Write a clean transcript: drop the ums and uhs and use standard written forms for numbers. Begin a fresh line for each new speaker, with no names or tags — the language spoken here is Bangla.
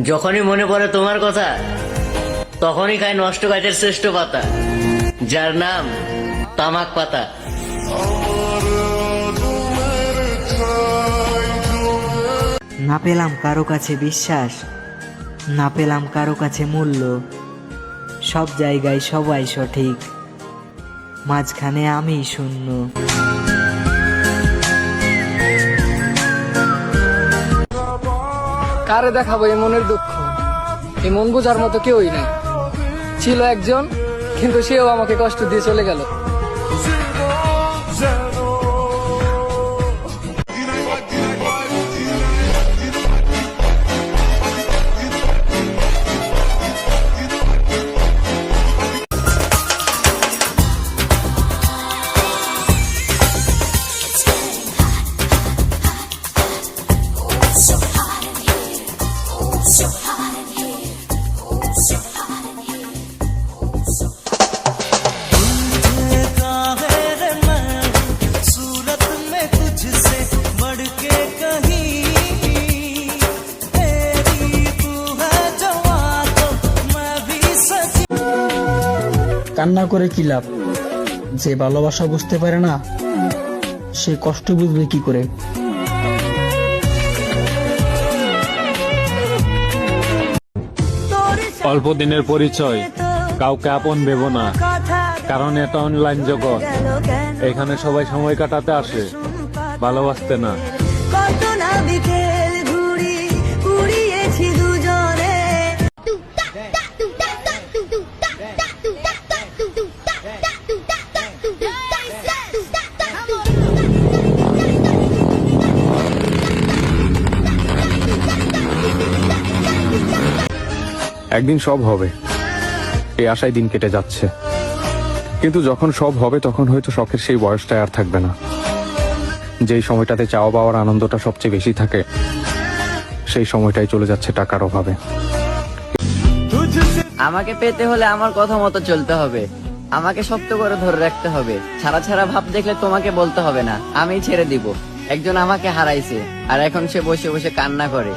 যখনই মনে পড়ে তোমার কথা তখনই খায় নষ্ট গাছের শ্রেষ্ঠ পাতা, যার নাম তামাক পাতা।
না পেলাম কারো কাছে বিশ্বাস, না পেলাম কারো কাছে মূল্য, সব জায়গায় সবাই সঠিক, মাঝখানে আমি শূন্য।
কারে দেখাবো এই মনের দুঃখ, এই মন বোঝার মতো কেউই নাই। ছিল একজন, কিন্তু সেও আমাকে কষ্ট দিয়ে চলে গেল।
কান্না করে কি লাভ? যে ভালোবাসা বুঝতে পারে না সে কষ্ট বুঝবে কি করে?
অল্প দিনের পরিচয়, কাউকে আপন ভেব না, কারণ এটা অনলাইন জগৎ। এখানে সবাই সময় কাটাতে আসে, ভালোবাসতে না।
একদিন সব হবে এই আশায় দিন কেটে যাচ্ছে, কিন্তু যখন সব হবে তখন হয়তো শখের সেই বয়সটা আর থাকবে না। যেই সময়টাতে চাওয়া পাওয়ার আনন্দটা সবচেয়ে বেশি থাকে সেই সময়টাই চলে যাচ্ছে টাকার অভাবে।
আমাকে পেতে হলে আমার কথা মতো চলতে হবে, আমাকে শক্ত করে ধরে রাখতে হবে। ছাড়া ছাড়া ভাব দেখলে তোমাকে বলতে হবে না, আমি ছেড়ে দিব। একজন আমাকে হারাইছে আর এখন সে বসে বসে কান্না করে।